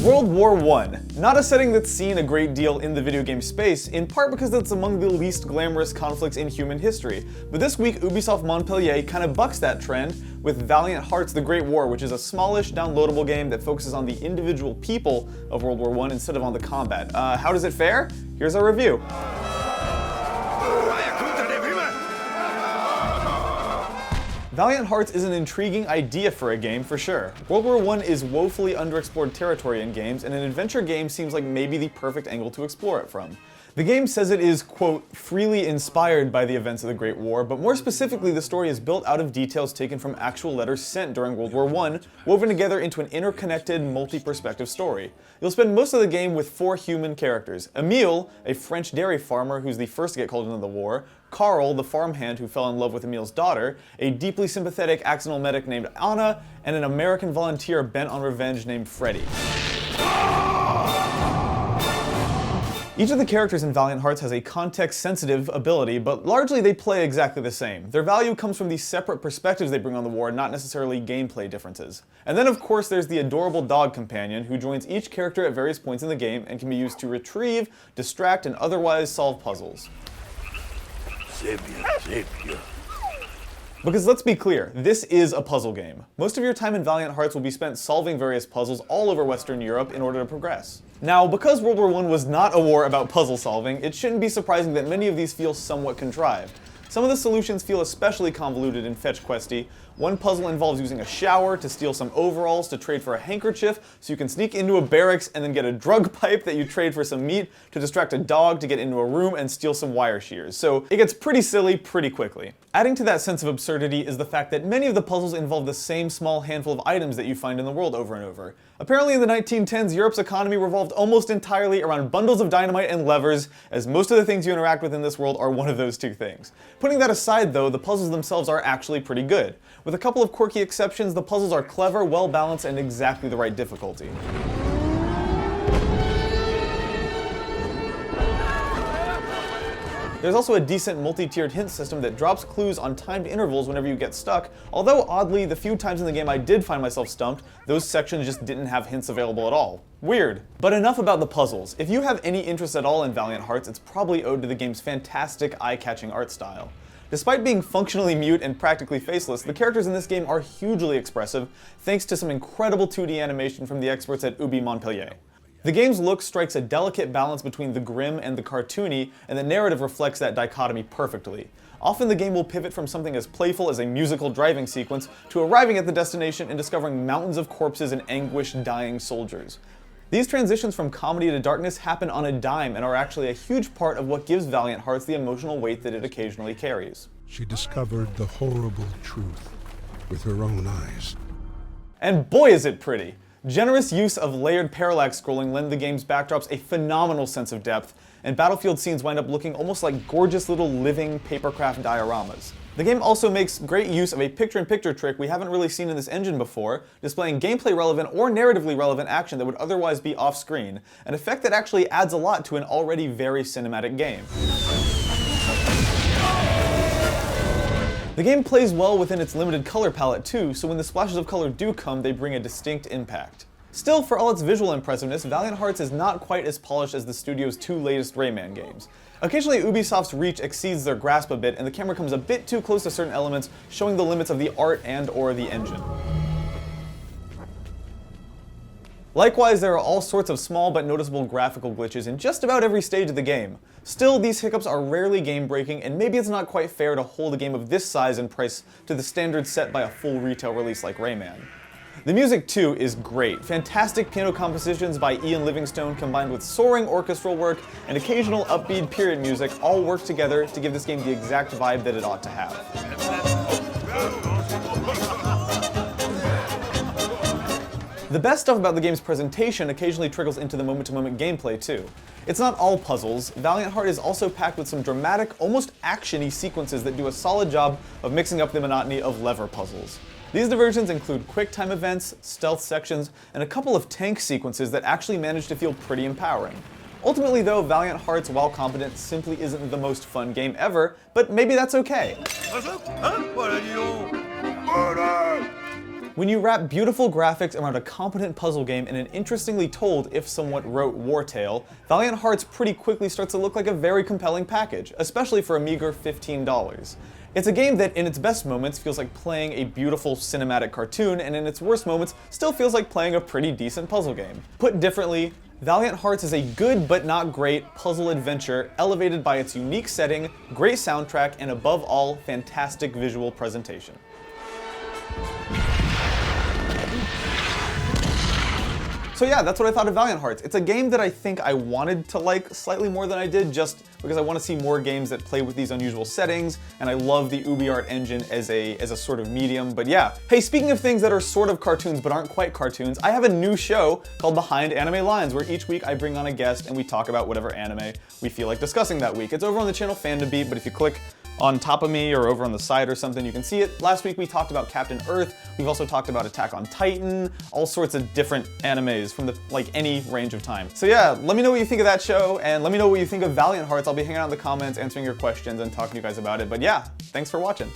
World War I. Not a setting that's seen a great deal in the video game space, in part because it's among the least glamorous conflicts in human history. But this week, Ubisoft Montpellier kind of bucks that trend with Valiant Hearts: The Great War, which is a smallish, downloadable game that focuses on the individual people of World War I instead of on the combat. How does it fare? Here's our review. Valiant Hearts is an intriguing idea for a game, for sure. World War I is woefully underexplored territory in games, and an adventure game seems like maybe the perfect angle to explore it from. The game says it is, quote, freely inspired by the events of the Great War, but more specifically, the story is built out of details taken from actual letters sent during World War I, woven together into an interconnected, multi-perspective story. You'll spend most of the game with 4 human characters: Emile, a French dairy farmer who's the first to get called into the war; Carl, the farmhand who fell in love with Emile's daughter; a deeply sympathetic accidental medic named Anna; and an American volunteer bent on revenge named Freddy. Each of the characters in Valiant Hearts has a context-sensitive ability, but largely they play exactly the same. Their value comes from the separate perspectives they bring on the war, not necessarily gameplay differences. And then of course there's the adorable dog companion, who joins each character at various points in the game and can be used to retrieve, distract, and otherwise solve puzzles. Because let's be clear, this is a puzzle game. Most of your time in Valiant Hearts will be spent solving various puzzles all over Western Europe in order to progress. Now, because World War I was not a war about puzzle solving, it shouldn't be surprising that many of these feel somewhat contrived. Some of the solutions feel especially convoluted and fetch-questy. One puzzle involves using a shower to steal some overalls to trade for a handkerchief so you can sneak into a barracks and then get a drug pipe that you trade for some meat to distract a dog to get into a room and steal some wire shears. So it gets pretty silly pretty quickly. Adding to that sense of absurdity is the fact that many of the puzzles involve the same small handful of items that you find in the world over and over. Apparently in the 1910s, Europe's economy revolved almost entirely around bundles of dynamite and levers, as most of the things you interact with in this world are one of those two things. Putting that aside though, the puzzles themselves are actually pretty good. With a couple of quirky exceptions, the puzzles are clever, well-balanced, and exactly the right difficulty. There's also a decent multi-tiered hint system that drops clues on timed intervals whenever you get stuck, although oddly, the few times in the game I did find myself stumped, those sections just didn't have hints available at all. Weird. But enough about the puzzles. If you have any interest at all in Valiant Hearts, it's probably owed to the game's fantastic, eye-catching art style. Despite being functionally mute and practically faceless, the characters in this game are hugely expressive, thanks to some incredible 2D animation from the experts at Ubi Montpellier. The game's look strikes a delicate balance between the grim and the cartoony, and the narrative reflects that dichotomy perfectly. Often the game will pivot from something as playful as a musical driving sequence to arriving at the destination and discovering mountains of corpses and anguished, dying soldiers. These transitions from comedy to darkness happen on a dime and are actually a huge part of what gives Valiant Hearts the emotional weight that it occasionally carries. She discovered the horrible truth with her own eyes. And boy is it pretty! Generous use of layered parallax scrolling lend the game's backdrops a phenomenal sense of depth, and battlefield scenes wind up looking almost like gorgeous little living papercraft dioramas. The game also makes great use of a picture-in-picture trick we haven't really seen in this engine before, displaying gameplay-relevant or narratively relevant action that would otherwise be off-screen, an effect that actually adds a lot to an already very cinematic game. The game plays well within its limited color palette too, so when the splashes of color do come, they bring a distinct impact. Still, for all its visual impressiveness, Valiant Hearts is not quite as polished as the studio's 2 latest Rayman games. Occasionally, Ubisoft's reach exceeds their grasp a bit, and the camera comes a bit too close to certain elements, showing the limits of the art and/or the engine. Likewise, there are all sorts of small but noticeable graphical glitches in just about every stage of the game. Still, these hiccups are rarely game-breaking, and maybe it's not quite fair to hold a game of this size and price to the standards set by a full retail release like Rayman. The music, too, is great. Fantastic piano compositions by Ian Livingstone combined with soaring orchestral work and occasional upbeat period music all work together to give this game the exact vibe that it ought to have. The best stuff about the game's presentation occasionally trickles into the moment-to-moment gameplay too. It's not all puzzles. Valiant Heart is also packed with some dramatic, almost action-y sequences that do a solid job of mixing up the monotony of lever puzzles. These diversions include quick-time events, stealth sections, and a couple of tank sequences that actually manage to feel pretty empowering. Ultimately though, Valiant Hearts, while competent, simply isn't the most fun game ever, but maybe that's okay. When you wrap beautiful graphics around a competent puzzle game and an interestingly told, if somewhat rote, war tale, Valiant Hearts pretty quickly starts to look like a very compelling package, especially for a meager $15. It's a game that, in its best moments, feels like playing a beautiful cinematic cartoon, and in its worst moments, still feels like playing a pretty decent puzzle game. Put differently, Valiant Hearts is a good but not great puzzle adventure elevated by its unique setting, great soundtrack, and above all, fantastic visual presentation. So yeah, that's what I thought of Valiant Hearts. It's a game that I think I wanted to like slightly more than I did, just because I want to see more games that play with these unusual settings, and I love the UbiArt engine as a sort of medium, but yeah. Hey, speaking of things that are sort of cartoons but aren't quite cartoons, I have a new show called Behind Anime Lines, where each week I bring on a guest and we talk about whatever anime we feel like discussing that week. It's over on the channel Fandom Beat, but if you click on top of me or over on the side or something, you can see it. Last week we talked about Captain Earth. We've also talked about Attack on Titan, all sorts of different animes from any range of time. So yeah, let me know what you think of that show, and let me know what you think of Valiant Hearts. I'll be hanging out in the comments, answering your questions and talking to you guys about it. But yeah, thanks for watching.